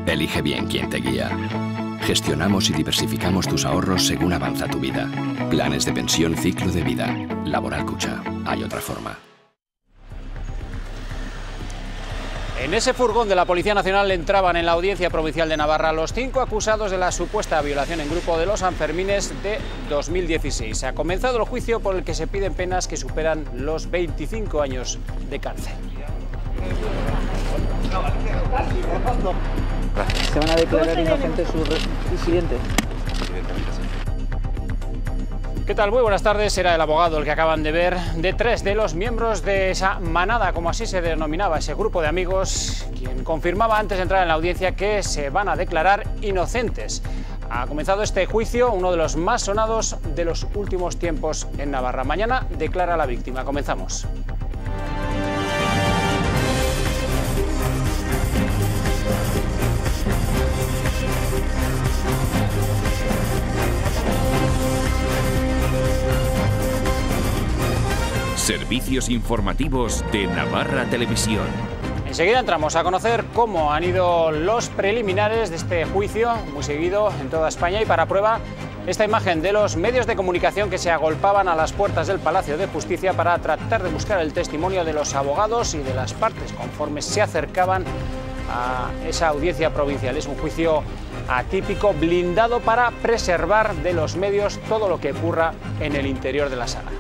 Elige bien quién te guía. Gestionamos y diversificamos tus ahorros según avanza tu vida. Planes de pensión ciclo de vida. Laboral Cucha. Hay otra forma. En ese furgón de la Policía Nacional entraban en la Audiencia Provincial de Navarra los 5 acusados de la supuesta violación en grupo de los Sanfermines de 2016. Se ha comenzado el juicio por el que se piden penas que superan los 25 años de cárcel. ¿Se van a declarar inocentes sus disidentes? ¿Qué tal? Muy buenas tardes. Era el abogado el que acaban de ver de 3 de los miembros de esa manada, como así se denominaba ese grupo de amigos, quien confirmaba antes de entrar en la audiencia que se van a declarar inocentes. Ha comenzado este juicio, uno de los más sonados de los últimos tiempos en Navarra. Mañana declara la víctima. Comenzamos. Servicios informativos de Navarra Televisión. Enseguida entramos a conocer cómo han ido los preliminares de este juicio, muy seguido en toda España, y para prueba esta imagen de los medios de comunicación que se agolpaban a las puertas del Palacio de Justicia para tratar de buscar el testimonio de los abogados y de las partes conforme se acercaban a esa audiencia provincial. Es un juicio atípico, blindado para preservar de los medios todo lo que ocurra en el interior de la sala.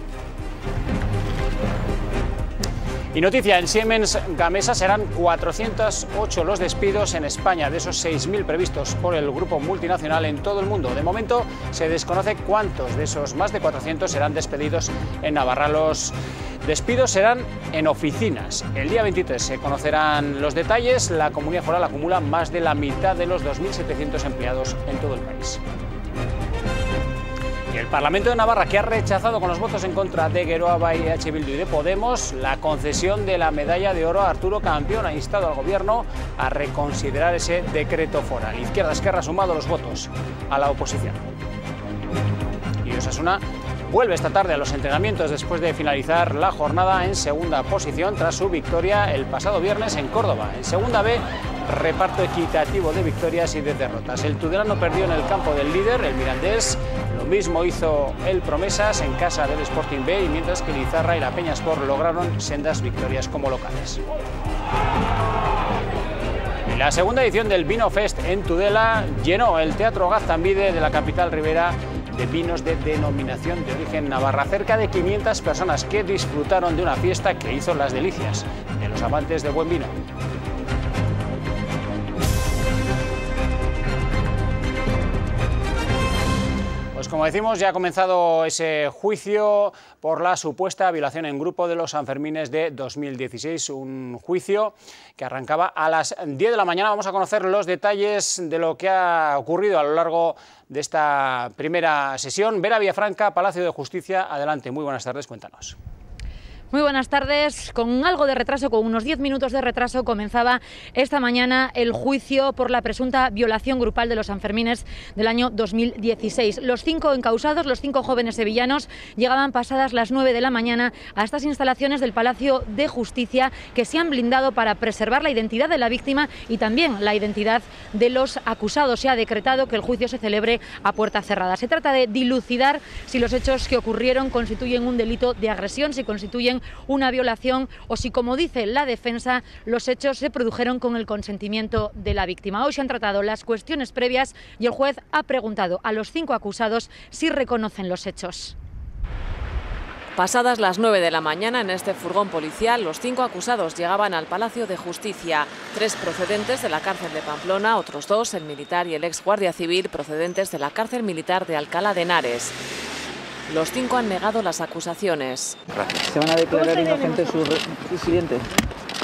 Y noticia, en Siemens Gamesa serán 408 los despidos en España, de esos 6.000 previstos por el grupo multinacional en todo el mundo. De momento se desconoce cuántos de esos más de 400 serán despedidos en Navarra. Los despidos serán en oficinas. El día 23 se conocerán los detalles. La comunidad foral acumula más de la mitad de los 2.700 empleados en todo el país. El Parlamento de Navarra, que ha rechazado con los votos en contra de Geroa Bai, EH Bildu y de Podemos la concesión de la medalla de oro a Arturo Campión, ha instado al Gobierno a reconsiderar ese decreto foral. Izquierda Esquerra ha sumado los votos a la oposición. Y Osasuna vuelve esta tarde a los entrenamientos después de finalizar la jornada en segunda posición tras su victoria el pasado viernes en Córdoba. En segunda B, reparto equitativo de victorias y de derrotas. El Tudelano perdió en el campo del líder, el Mirandés. Lo mismo hizo el Promesas en casa del Sporting B, y mientras que Lizarra y la Peñaspor lograron sendas victorias como locales. Y la segunda edición del Vino Fest en Tudela llenó el Teatro Gaztambide de la capital ribera de vinos de denominación de origen navarra. Cerca de 500 personas que disfrutaron de una fiesta que hizo las delicias de los amantes del buen vino. Pues como decimos, ya ha comenzado ese juicio por la supuesta violación en grupo de los Sanfermines de 2016, un juicio que arrancaba a las 10 de la mañana. Vamos a conocer los detalles de lo que ha ocurrido a lo largo de esta primera sesión. Vera Villafranca, Palacio de Justicia, adelante, muy buenas tardes, cuéntanos. Muy buenas tardes. Con algo de retraso, con unos 10 minutos de retraso, comenzaba esta mañana el juicio por la presunta violación grupal de los Sanfermines del año 2016. Los 5 encausados, los 5 jóvenes sevillanos, llegaban pasadas las 9 de la mañana a estas instalaciones del Palacio de Justicia, que se han blindado para preservar la identidad de la víctima y también la identidad de los acusados. Se ha decretado que el juicio se celebre a puerta cerrada. Se trata de dilucidar si los hechos que ocurrieron constituyen un delito de agresión, si constituyen una violación o si, como dice la defensa, los hechos se produjeron con el consentimiento de la víctima. Hoy se han tratado las cuestiones previas y el juez ha preguntado a los 5 acusados si reconocen los hechos. Pasadas las 9 de la mañana, en este furgón policial, los 5 acusados llegaban al Palacio de Justicia. 3 procedentes de la cárcel de Pamplona, otros 2, el militar y el ex guardia civil, procedentes de la cárcel militar de Alcalá de Henares. Los 5 han negado las acusaciones. ¿Se van a declarar inocentes sus disidentes?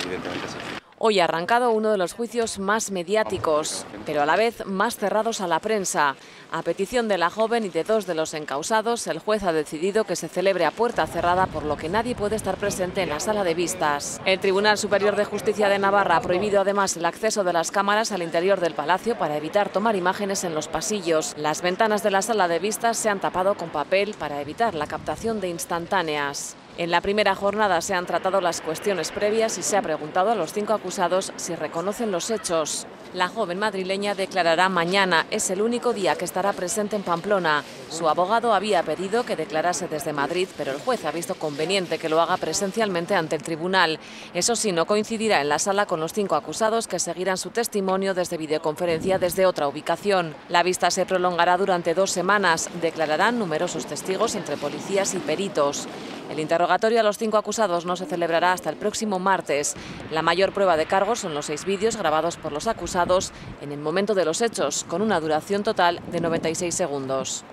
Evidentemente sí. Hoy ha arrancado uno de los juicios más mediáticos, pero a la vez más cerrados a la prensa. A petición de la joven y de 2 de los encausados, el juez ha decidido que se celebre a puerta cerrada, por lo que nadie puede estar presente en la sala de vistas. El Tribunal Superior de Justicia de Navarra ha prohibido además el acceso de las cámaras al interior del palacio para evitar tomar imágenes en los pasillos. Las ventanas de la sala de vistas se han tapado con papel para evitar la captación de instantáneas. En la primera jornada se han tratado las cuestiones previas y se ha preguntado a los 5 acusados si reconocen los hechos. La joven madrileña declarará mañana, es el único día que estará presente en Pamplona. Su abogado había pedido que declarase desde Madrid, pero el juez ha visto conveniente que lo haga presencialmente ante el tribunal. Eso sí, no coincidirá en la sala con los 5 acusados que seguirán su testimonio desde videoconferencia desde otra ubicación. La vista se prolongará durante 2 semanas. Declararán numerosos testigos entre policías y peritos. El interrogatorio a los 5 acusados no se celebrará hasta el próximo martes. La mayor prueba de cargos son los 6 vídeos grabados por los acusados en el momento de los hechos, con una duración total de 96 segundos.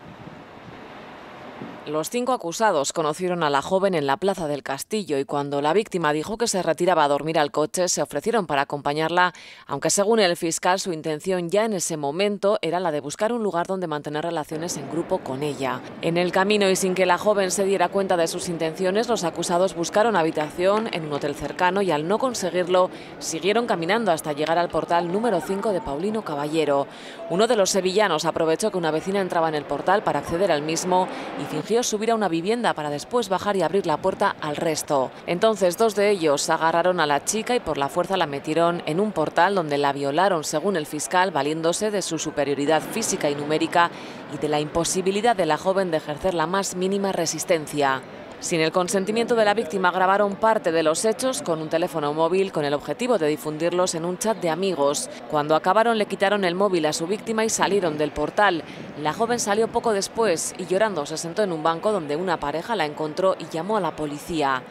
Los 5 acusados conocieron a la joven en la Plaza del Castillo y cuando la víctima dijo que se retiraba a dormir al coche, se ofrecieron para acompañarla, aunque según el fiscal su intención ya en ese momento era la de buscar un lugar donde mantener relaciones en grupo con ella. En el camino y sin que la joven se diera cuenta de sus intenciones, los acusados buscaron habitación en un hotel cercano y al no conseguirlo, siguieron caminando hasta llegar al portal número 5 de Paulino Caballero. Uno de los sevillanos aprovechó que una vecina entraba en el portal para acceder al mismo y fingió subir a una vivienda para después bajar y abrir la puerta al resto. Entonces 2 de ellos agarraron a la chica y por la fuerza la metieron en un portal donde la violaron, según el fiscal, valiéndose de su superioridad física y numérica y de la imposibilidad de la joven de ejercer la más mínima resistencia. Sin el consentimiento de la víctima grabaron parte de los hechos con un teléfono móvil con el objetivo de difundirlos en un chat de amigos. Cuando acabaron le quitaron el móvil a su víctima y salieron del portal. La joven salió poco después y llorando se sentó en un banco donde una pareja la encontró y llamó a la policía.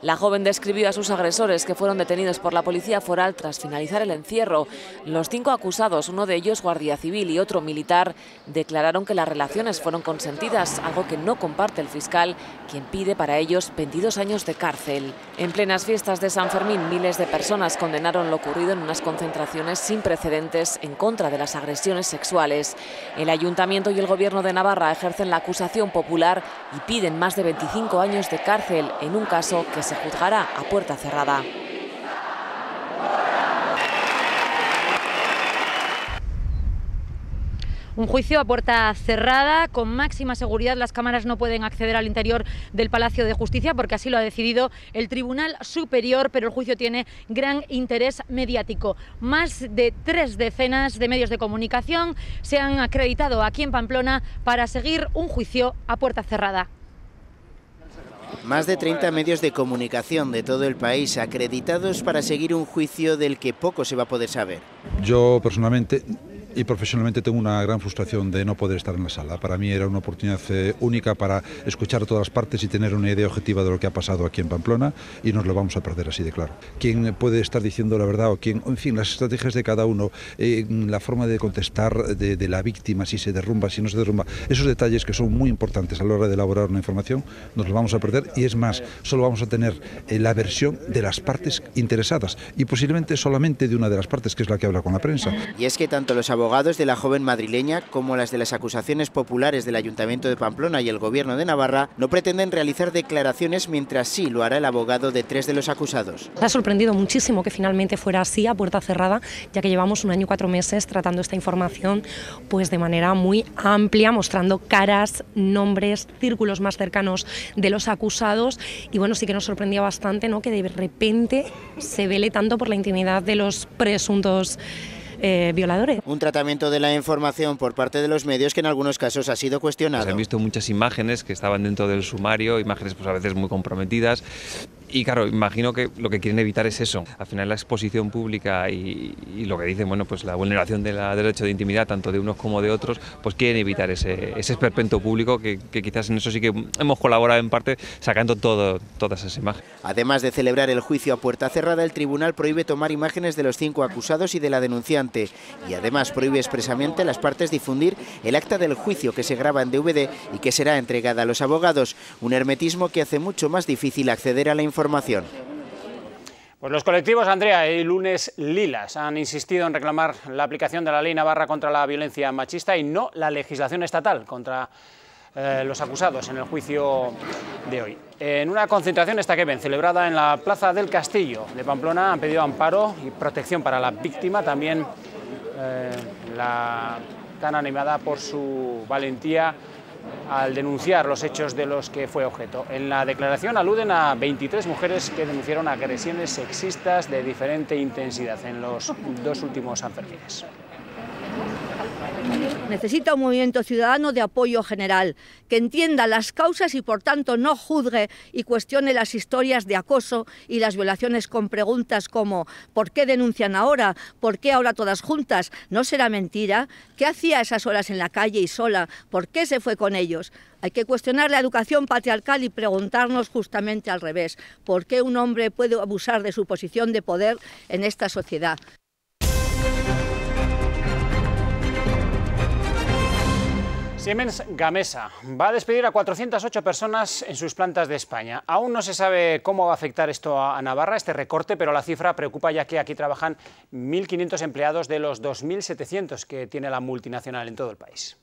La joven describió a sus agresores que fueron detenidos por la policía foral tras finalizar el encierro. Los 5 acusados, uno de ellos guardia civil y otro militar, declararon que las relaciones fueron consentidas, algo que no comparte el fiscal, quien pide para ellos 22 años de cárcel. En plenas fiestas de San Fermín, miles de personas condenaron lo ocurrido en unas concentraciones sin precedentes en contra de las agresiones sexuales. El Ayuntamiento y el Gobierno de Navarra ejercen la acusación popular y piden más de 25 años de cárcel en un caso que se juzgará a puerta cerrada. Un juicio a puerta cerrada, con máxima seguridad. Las cámaras no pueden acceder al interior del Palacio de Justicia porque así lo ha decidido el Tribunal Superior, pero el juicio tiene gran interés mediático. Más de 3 decenas de medios de comunicación se han acreditado aquí en Pamplona para seguir un juicio a puerta cerrada. Más de 30 medios de comunicación de todo el país acreditados para seguir un juicio del que poco se va a poder saber. Yo personalmente y profesionalmente tengo una gran frustración de no poder estar en la sala. Para mí era una oportunidad única para escuchar a todas las partes y tener una idea objetiva de lo que ha pasado aquí en Pamplona y nos lo vamos a perder así de claro. ¿Quién puede estar diciendo la verdad o quién? En fin, las estrategias de cada uno, la forma de contestar de la víctima, si se derrumba, si no se derrumba, esos detalles que son muy importantes a la hora de elaborar una información, nos lo vamos a perder y es más, solo vamos a tener la versión de las partes interesadas y posiblemente solamente de una de las partes, que es la que habla con la prensa. Y es que tanto los abogados de la joven madrileña como las de las acusaciones populares del Ayuntamiento de Pamplona y el Gobierno de Navarra no pretenden realizar declaraciones, mientras sí lo hará el abogado de 3 de los acusados. Me ha sorprendido muchísimo que finalmente fuera así, a puerta cerrada, ya que llevamos 1 año y 4 meses tratando esta información pues de manera muy amplia, mostrando caras, nombres, círculos más cercanos de los acusados y bueno, sí que nos sorprendía bastante, ¿no?, que de repente se vele tanto por la intimidad de los presuntos violadores. Un tratamiento de la información por parte de los medios que en algunos casos ha sido cuestionado. Se han visto muchas imágenes que estaban dentro del sumario, imágenes pues a veces muy comprometidas. Y claro, imagino que lo que quieren evitar es eso. Al final la exposición pública y lo que dicen, bueno, pues la vulneración del derecho de intimidad, tanto de unos como de otros, pues quieren evitar ese esperpento público que quizás en eso sí que hemos colaborado en parte sacando todas esas imágenes. Además de celebrar el juicio a puerta cerrada, el tribunal prohíbe tomar imágenes de los 5 acusados y de la denunciante. Y además prohíbe expresamente a las partes difundir el acta del juicio que se graba en DVD y que será entregada a los abogados. Un hermetismo que hace mucho más difícil acceder a la información. Pues los colectivos, Andrea, y Lunes Lilas han insistido en reclamar la aplicación de la Ley Navarra contra la violencia machista y no la legislación estatal contra los acusados en el juicio de hoy. En una concentración esta que ven, celebrada en la Plaza del Castillo de Pamplona, han pedido amparo y protección para la víctima, también tan animada por su valentía al denunciar los hechos de los que fue objeto. En la declaración aluden a 23 mujeres que denunciaron agresiones sexistas de diferente intensidad en los 2 últimos Sanfermines. Necesita un movimiento ciudadano de apoyo general, que entienda las causas y por tanto no juzgue y cuestione las historias de acoso y las violaciones con preguntas como ¿por qué denuncian ahora? ¿Por qué ahora todas juntas? ¿No será mentira? ¿Qué hacía a esas horas en la calle y sola? ¿Por qué se fue con ellos? Hay que cuestionar la educación patriarcal y preguntarnos justamente al revés, ¿por qué un hombre puede abusar de su posición de poder en esta sociedad? Siemens Gamesa va a despedir a 408 personas en sus plantas de España. Aún no se sabe cómo va a afectar esto a Navarra, este recorte, pero la cifra preocupa ya que aquí trabajan 1.500 empleados de los 2.700 que tiene la multinacional en todo el país.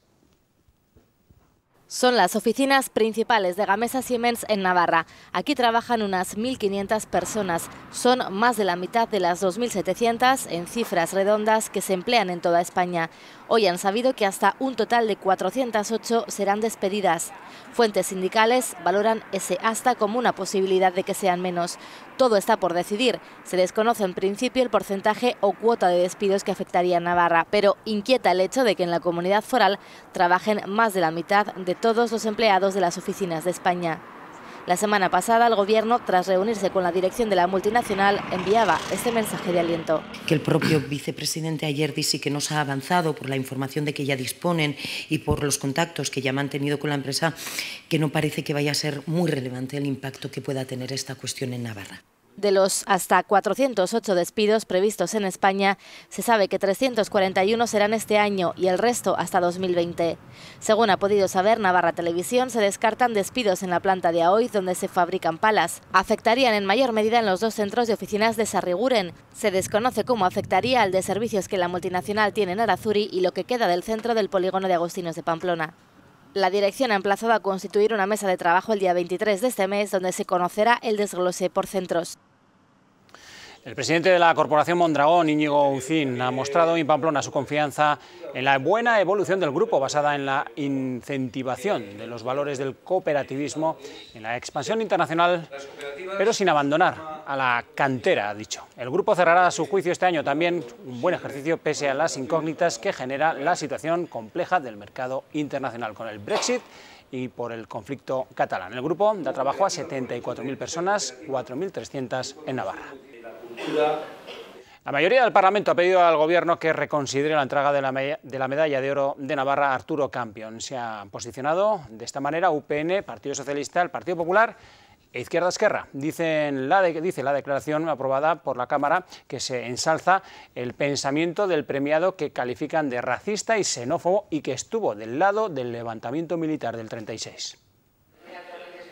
Son las oficinas principales de Gamesa Siemens en Navarra. Aquí trabajan unas 1.500 personas. Son más de la mitad de las 2.700 en cifras redondas que se emplean en toda España. Hoy han sabido que hasta un total de 408 serán despedidas. Fuentes sindicales valoran ese hasta como una posibilidad de que sean menos. Todo está por decidir. Se desconoce en principio el porcentaje o cuota de despidos que afectaría a Navarra, pero inquieta el hecho de que en la comunidad foral trabajen más de la mitad de todos los empleados de las oficinas de España. La semana pasada el Gobierno, tras reunirse con la dirección de la multinacional, enviaba este mensaje de aliento. Que el propio vicepresidente ayer dice que no se ha avanzado por la información de que ya disponen y por los contactos que ya han mantenido con la empresa, que no parece que vaya a ser muy relevante el impacto que pueda tener esta cuestión en Navarra. De los hasta 408 despidos previstos en España, se sabe que 341 serán este año y el resto hasta 2020. Según ha podido saber Navarra Televisión, se descartan despidos en la planta de Aoiz, donde se fabrican palas. Afectarían en mayor medida en los 2 centros de oficinas de Sarriguren. Se desconoce cómo afectaría al de servicios que la multinacional tiene en Arazuri y lo que queda del centro del polígono de Agostinos de Pamplona. La dirección ha emplazado a constituir una mesa de trabajo el día 23 de este mes, donde se conocerá el desglose por centros. El presidente de la Corporación Mondragón, Íñigo Ucín, ha mostrado en Pamplona su confianza en la buena evolución del grupo, basada en la incentivación de los valores del cooperativismo, en la expansión internacional, pero sin abandonar a la cantera, ha dicho. El grupo cerrará su juicio este año también, un buen ejercicio pese a las incógnitas que genera la situación compleja del mercado internacional con el Brexit y por el conflicto catalán. El grupo da trabajo a 74.000 personas, 4.300 en Navarra. La mayoría del Parlamento ha pedido al Gobierno que reconsidere la entrega de la medalla de oro de Navarra a Arturo Campion. Se ha posicionado de esta manera UPN, Partido Socialista, el Partido Popular e Izquierda Esquerra. Dice la declaración aprobada por la Cámara que se ensalza el pensamiento del premiado que califican de racista y xenófobo y que estuvo del lado del levantamiento militar del 36.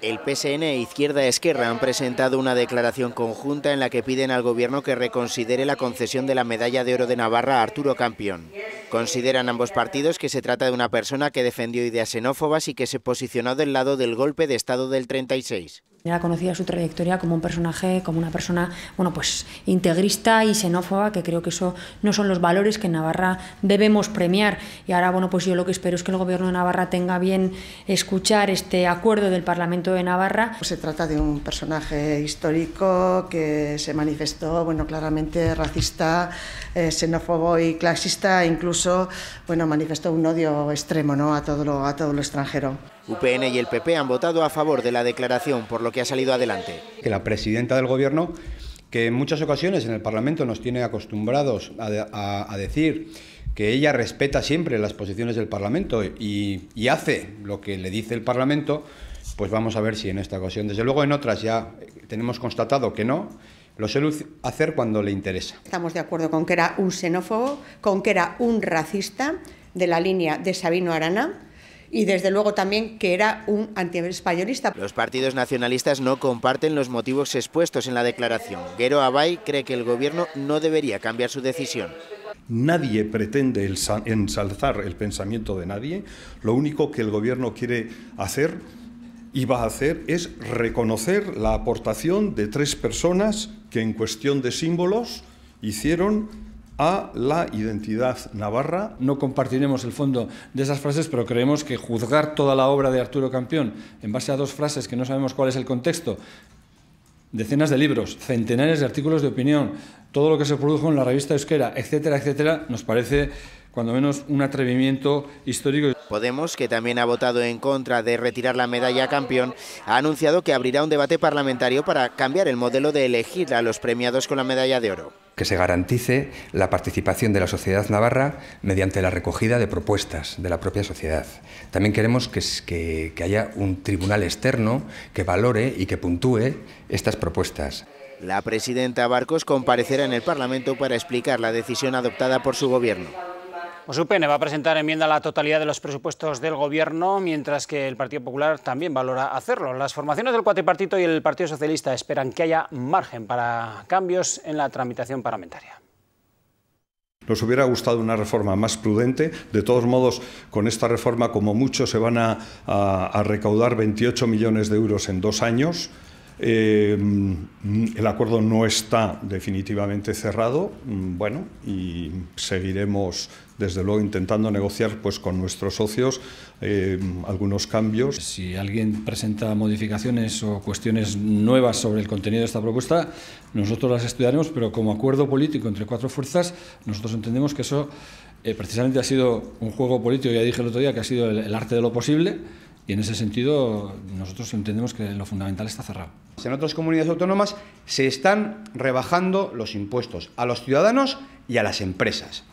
El PSN e Izquierda Esquerra han presentado una declaración conjunta en la que piden al Gobierno que reconsidere la concesión de la medalla de oro de Navarra a Arturo Campion. Consideran ambos partidos que se trata de una persona que defendió ideas xenófobas y que se posicionó del lado del golpe de Estado del 36. Era conocida su trayectoria como un personaje, como una persona, bueno, pues integrista y xenófoba, que creo que eso no son los valores que en Navarra debemos premiar. Y ahora, bueno, pues yo lo que espero es que el Gobierno de Navarra tenga bien escuchar este acuerdo del Parlamento de Navarra. Se trata de un personaje histórico que se manifestó, bueno, claramente racista, xenófobo y clasista, e incluso, bueno, manifestó un odio extremo, ¿no?, a todo lo extranjero. UPN y el PP han votado a favor de la declaración, por lo que ha salido adelante. Que la presidenta del Gobierno, que en muchas ocasiones en el Parlamento nos tiene acostumbrados a decir que ella respeta siempre las posiciones del Parlamento y hace lo que le dice el Parlamento, pues vamos a ver si en esta ocasión, desde luego en otras ya tenemos constatado que no, lo suele hacer cuando le interesa. Estamos de acuerdo con que era un xenófobo, con que era un racista de la línea de Sabino Arana, y desde luego también que era un antiespañolista. Los partidos nacionalistas no comparten los motivos expuestos en la declaración. Gero Abay cree que el Gobierno no debería cambiar su decisión. Nadie pretende ensalzar el pensamiento de nadie. Lo único que el Gobierno quiere hacer y va a hacer es reconocer la aportación de 3 personas que en cuestión de símbolos hicieron a la identidad navarra. No compartiremos el fondo de esas frases, pero creemos que juzgar toda la obra de Arturo Campión en base a 2 frases que no sabemos cuál es el contexto, decenas de libros, centenares de artículos de opinión, todo lo que se produjo en la revista Euskera, etcétera, etcétera, nos parece cuando menos un atrevimiento histórico. Podemos, que también ha votado en contra de retirar la medalla a Campión, ha anunciado que abrirá un debate parlamentario para cambiar el modelo de elegir a los premiados con la medalla de oro. Que se garantice la participación de la sociedad navarra mediante la recogida de propuestas de la propia sociedad. También queremos que haya un tribunal externo que valore y que puntúe estas propuestas. La presidenta Barcos comparecerá en el Parlamento para explicar la decisión adoptada por su gobierno. UPN va a presentar enmienda a la totalidad de los presupuestos del Gobierno, mientras que el Partido Popular también valora hacerlo. Las formaciones del Cuatripartito y el Partido Socialista esperan que haya margen para cambios en la tramitación parlamentaria. Nos hubiera gustado una reforma más prudente. De todos modos, con esta reforma, como mucho, se van a recaudar 28 millones de euros en 2 años. El acuerdo no está definitivamente cerrado, bueno, y seguiremos desde luego intentando negociar pues con nuestros socios algunos cambios. Si alguien presenta modificaciones o cuestiones nuevas sobre el contenido de esta propuesta, nosotros las estudiaremos, pero como acuerdo político entre 4 fuerzas, nosotros entendemos que eso precisamente ha sido un juego político, ya dije el otro día, que ha sido el arte de lo posible. Y en ese sentido nosotros entendemos que lo fundamental está cerrado. En otras comunidades autónomas se están rebajando los impuestos a los ciudadanos y a las empresas.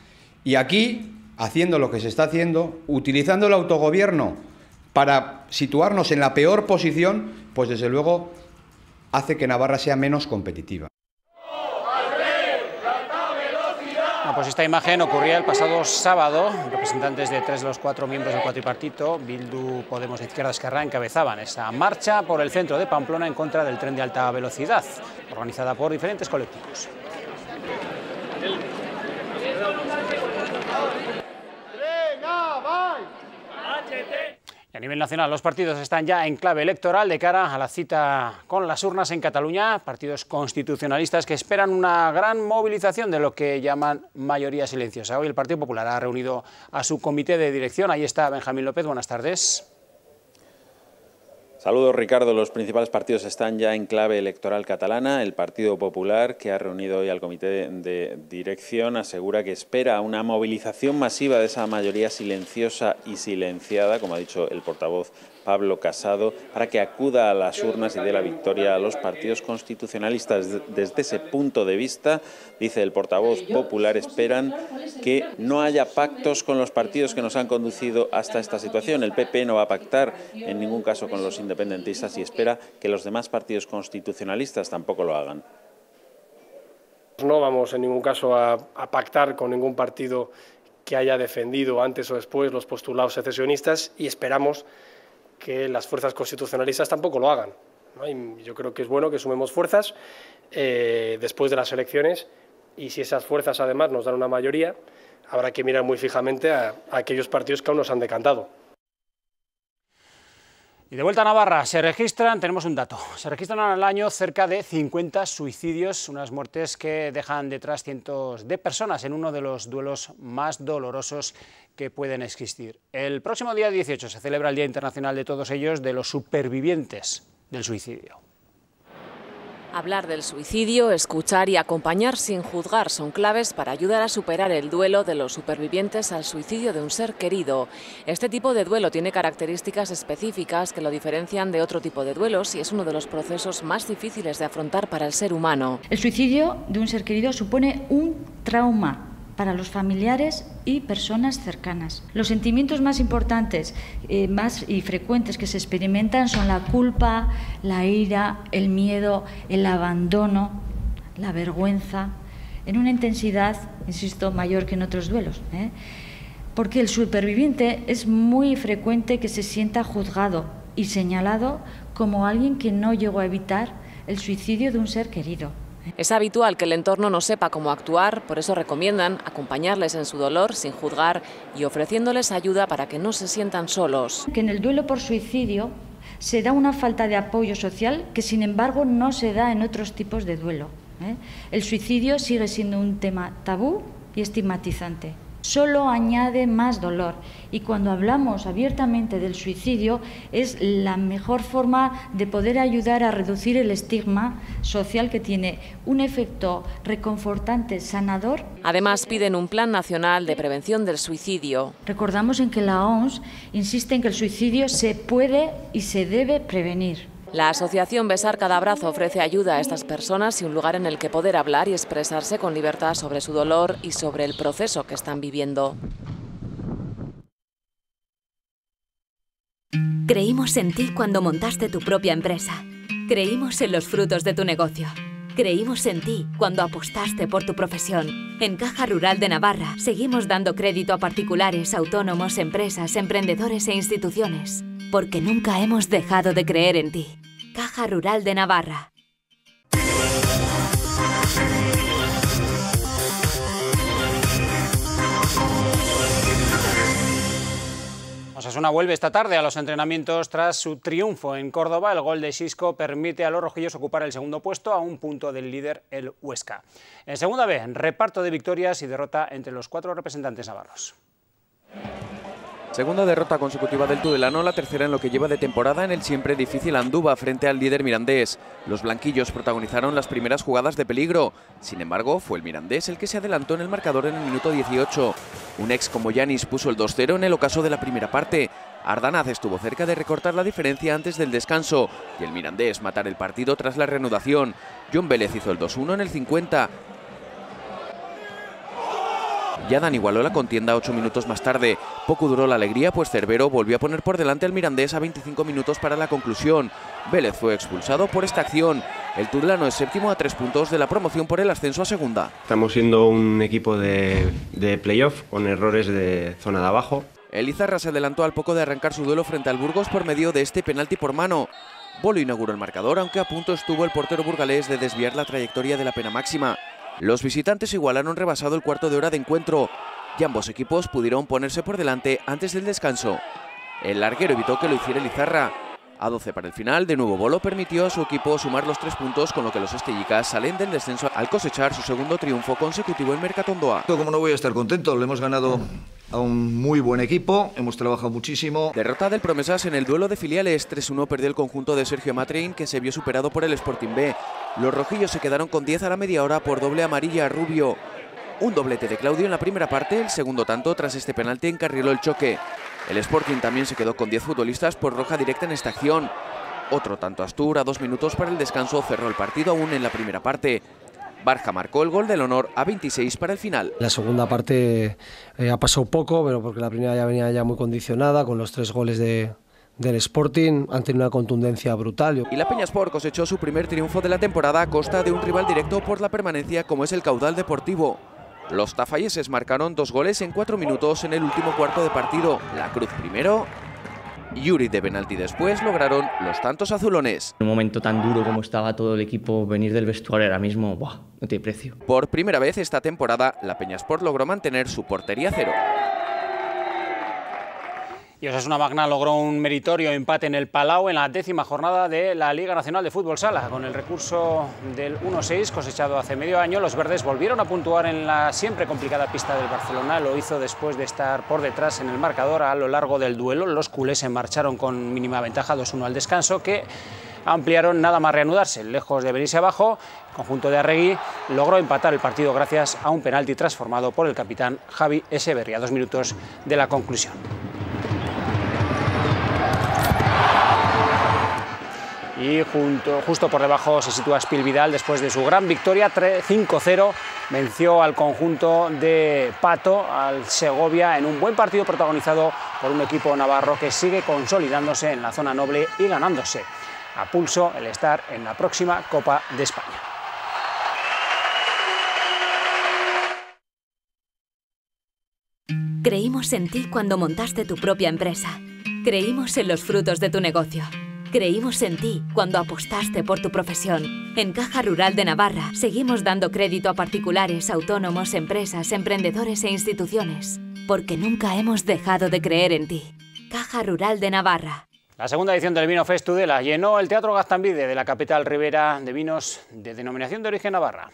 Y aquí, haciendo lo que se está haciendo, utilizando el autogobierno para situarnos en la peor posición, pues desde luego hace que Navarra sea menos competitiva. Pues esta imagen ocurría el pasado sábado. Representantes de 3 de los 4 miembros del Cuatripartito, Bildu, Podemos e Izquierda Esquerra, encabezaban esa marcha por el centro de Pamplona en contra del tren de alta velocidad, organizada por diferentes colectivos. Y a nivel nacional, los partidos están ya en clave electoral de cara a la cita con las urnas en Cataluña. Partidos constitucionalistas que esperan una gran movilización de lo que llaman mayoría silenciosa. Hoy el Partido Popular ha reunido a su comité de dirección. Ahí está Benjamín López. Buenas tardes. Saludos, Ricardo. Los principales partidos están ya en clave electoral catalana. El Partido Popular, que ha reunido hoy al comité de dirección, asegura que espera una movilización masiva de esa mayoría silenciosa y silenciada, como ha dicho el portavoz Pablo Casado, para que acuda a las urnas y dé la victoria a los partidos constitucionalistas. Desde ese punto de vista, dice el portavoz popular, esperan que no haya pactos con los partidos que nos han conducido hasta esta situación. El PP no va a pactar en ningún caso con los independentistas y espera que los demás partidos constitucionalistas tampoco lo hagan. No vamos en ningún caso a pactar con ningún partido que haya defendido antes o después los postulados secesionistas y esperamos que las fuerzas constitucionalistas tampoco lo hagan, ¿no? Y yo creo que es bueno que sumemos fuerzas después de las elecciones y si esas fuerzas además nos dan una mayoría, habrá que mirar muy fijamente a aquellos partidos que aún nos han decantado. Y de vuelta a Navarra, tenemos un dato, se registran al año cerca de 50 suicidios, unas muertes que dejan detrás cientos de personas en uno de los duelos más dolorosos que pueden existir. El próximo día 18 se celebra el Día Internacional de todos ellos, de los supervivientes del suicidio. Hablar del suicidio, escuchar y acompañar sin juzgar son claves para ayudar a superar el duelo de los supervivientes al suicidio de un ser querido. Este tipo de duelo tiene características específicas que lo diferencian de otro tipo de duelos y es uno de los procesos más difíciles de afrontar para el ser humano. El suicidio de un ser querido supone un trauma para los familiares y personas cercanas. Los sentimientos más importantes más y frecuentes que se experimentan son la culpa, la ira, el miedo, el abandono, la vergüenza, en una intensidad, insisto, mayor que en otros duelos, porque el superviviente es muy frecuente que se sienta juzgado y señalado como alguien que no llegó a evitar el suicidio de un ser querido. Es habitual que el entorno no sepa cómo actuar, por eso recomiendan acompañarles en su dolor sin juzgar y ofreciéndoles ayuda para que no se sientan solos. Que en el duelo por suicidio se da una falta de apoyo social que sin embargo no se da en otros tipos de duelo. El suicidio sigue siendo un tema tabú y estigmatizante. Solo añade más dolor, y cuando hablamos abiertamente del suicidio es la mejor forma de poder ayudar a reducir el estigma social, que tiene un efecto reconfortante, sanador. Además, piden un plan nacional de prevención del suicidio. Recordamos en que la OMS insiste en que el suicidio se puede y se debe prevenir. La asociación Besar Cada Abrazo ofrece ayuda a estas personas y un lugar en el que poder hablar y expresarse con libertad sobre su dolor y sobre el proceso que están viviendo. Creímos en ti cuando montaste tu propia empresa. Creímos en los frutos de tu negocio. Creímos en ti cuando apostaste por tu profesión. En Caja Rural de Navarra seguimos dando crédito a particulares, autónomos, empresas, emprendedores e instituciones. Porque nunca hemos dejado de creer en ti. Caja Rural de Navarra. Osasuna vuelve esta tarde a los entrenamientos tras su triunfo en Córdoba. El gol de Xisco permite a los rojillos ocupar el segundo puesto a un punto del líder, el Huesca. En segunda B, reparto de victorias y derrota entre los 4 representantes navarros. Segunda derrota consecutiva del tudelano, la tercera en lo que lleva de temporada en el siempre difícil Andúba frente al líder Mirandés. Los blanquillos protagonizaron las primeras jugadas de peligro. Sin embargo, fue el Mirandés el que se adelantó en el marcador en el minuto 18. Un ex como Yanis puso el 2-0 en el ocaso de la primera parte. Ardanaz estuvo cerca de recortar la diferencia antes del descanso y el Mirandés matar el partido tras la reanudación. John Vélez hizo el 2-1 en el 50. Yadan igualó la contienda 8 minutos más tarde. Poco duró la alegría, pues Cervero volvió a poner por delante al Mirandés a 25 minutos para la conclusión. Vélez fue expulsado por esta acción. El tudelano es séptimo a 3 puntos de la promoción por el ascenso a segunda. Estamos siendo un equipo de playoff con errores de zona de abajo. El Izarra se adelantó al poco de arrancar su duelo frente al Burgos por medio de este penalti por mano. Bolo inauguró el marcador, aunque a punto estuvo el portero burgalés de desviar la trayectoria de la pena máxima. Los visitantes igualaron rebasado el cuarto de hora de encuentro y ambos equipos pudieron ponerse por delante antes del descanso. El larguero evitó que lo hiciera el Izarra. A 12 para el final, de nuevo Bolo permitió a su equipo sumar los 3 puntos, con lo que los estellicas salen del descenso al cosechar su segundo triunfo consecutivo en Mercatondoa. Como no voy a estar contento, le hemos ganado a un muy buen equipo, hemos trabajado muchísimo. Derrota del Promesas en el duelo de filiales. 3-1 perdió el conjunto de Sergio Matrein, que se vio superado por el Sporting B. Los rojillos se quedaron con 10 a la media hora por doble amarilla a Rubio. Un doblete de Claudio en la primera parte, el segundo tanto tras este penalti encarriló el choque. El Sporting también se quedó con 10 futbolistas por roja directa en esta acción. Otro tanto Astur a 2 minutos para el descanso cerró el partido aún en la primera parte. Barja marcó el gol del honor a 26 para el final. La segunda parte ha pasado poco, pero porque la primera ya venía ya muy condicionada con los 3 goles del Sporting, han tenido una contundencia brutal. Y la Peñasport cosechó su primer triunfo de la temporada a costa de un rival directo por la permanencia como es el Caudal Deportivo. Los tafalleses marcaron 2 goles en 4 minutos en el último cuarto de partido. La Cruz primero, Yuri de penalti después lograron los tantos azulones. En un momento tan duro como estaba todo el equipo, venir del vestuario ahora mismo, ¡buah!, no tiene precio. Por primera vez esta temporada, la Peñasport logró mantener su portería cero. Y Osasuna Magna logró un meritorio empate en el Palau en la 10ª jornada de la Liga Nacional de Fútbol Sala. Con el recurso del 1-6 cosechado hace medio año, los verdes volvieron a puntuar en la siempre complicada pista del Barcelona. Lo hizo después de estar por detrás en el marcador a lo largo del duelo. Los culés se marcharon con mínima ventaja 2-1 al descanso, que ampliaron nada más reanudarse. Lejos de venirse abajo, el conjunto de Arregui logró empatar el partido gracias a un penalti transformado por el capitán Javi Echeverri a 2 minutos de la conclusión. Y justo por debajo se sitúa Espil Vidal después de su gran victoria. 5-0 venció al conjunto de Pato, al Segovia, en un buen partido protagonizado por un equipo navarro que sigue consolidándose en la zona noble y ganándose a pulso el estar en la próxima Copa de España. Creímos en ti cuando montaste tu propia empresa. Creímos en los frutos de tu negocio. Creímos en ti cuando apostaste por tu profesión. En Caja Rural de Navarra seguimos dando crédito a particulares, autónomos, empresas, emprendedores e instituciones. Porque nunca hemos dejado de creer en ti. Caja Rural de Navarra. La segunda edición del Vino Fest Tudela llenó el Teatro Gaztambide de la capital ribera de vinos de denominación de origen navarra.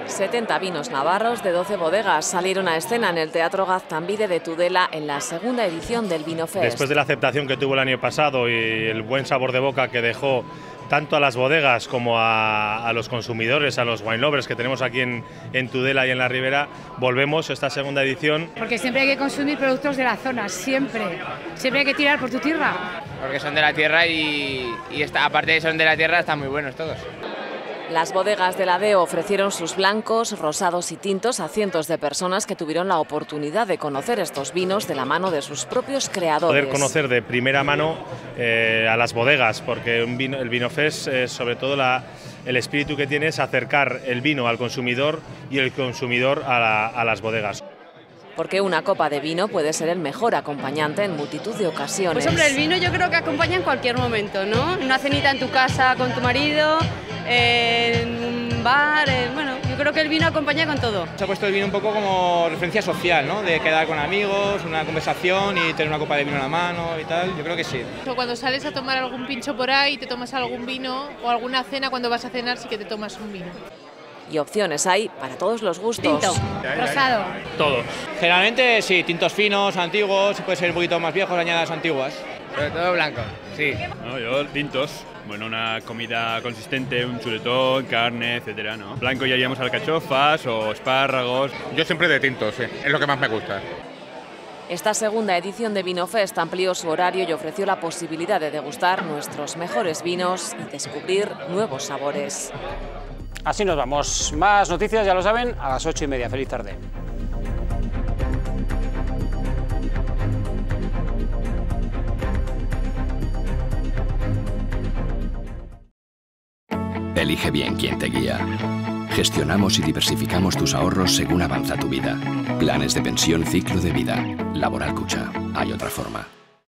70 vinos navarros de 12 bodegas salieron a escena en el Teatro Gaztambide de Tudela en la segunda edición del Vino Fest. Después de la aceptación que tuvo el año pasado y el buen sabor de boca que dejó tanto a las bodegas como a los consumidores, a los wine lovers que tenemos aquí en Tudela y en la Ribera, volvemos a esta segunda edición. Porque siempre hay que consumir productos de la zona, siempre hay que tirar por tu tierra. Porque son de la tierra y aparte de son de la tierra, están muy buenos todos. Las bodegas de la DEO ofrecieron sus blancos, rosados y tintos a cientos de personas que tuvieron la oportunidad de conocer estos vinos de la mano de sus propios creadores. Poder conocer de primera mano a las bodegas, porque el Vino Fest, sobre todo el espíritu que tiene es acercar el vino al consumidor y el consumidor a las bodegas. Porque una copa de vino puede ser el mejor acompañante en multitud de ocasiones. Pues hombre, el vino yo creo que acompaña en cualquier momento, ¿no? Una cenita en tu casa con tu marido, en un bar, bueno, yo creo que el vino acompaña con todo. Se ha puesto el vino un poco como referencia social, ¿no? De quedar con amigos, una conversación y tener una copa de vino en la mano y tal, yo creo que sí. O cuando sales a tomar algún pincho por ahí, te tomas algún vino, o alguna cena cuando vas a cenar sí que te tomas un vino. Y opciones hay para todos los gustos. Tinto, rosado. Todo. Generalmente sí, tintos finos, antiguos, puede ser un poquito más viejos, añadas antiguas. Sobre todo blanco, sí. No, yo tintos. Bueno, una comida consistente, un chuletón, carne, etcétera, ¿no? Blanco ya llevamos alcachofas o espárragos. Yo siempre de tintos, sí. Es lo que más me gusta. Esta segunda edición de Vino Fest amplió su horario y ofreció la posibilidad de degustar nuestros mejores vinos y descubrir nuevos sabores. Así nos vamos. Más noticias, ya lo saben, a las 8:30. Feliz tarde. Elige bien quién te guía. Gestionamos y diversificamos tus ahorros según avanza tu vida. Planes de pensión ciclo de vida. Laboral Cucha. Hay otra forma.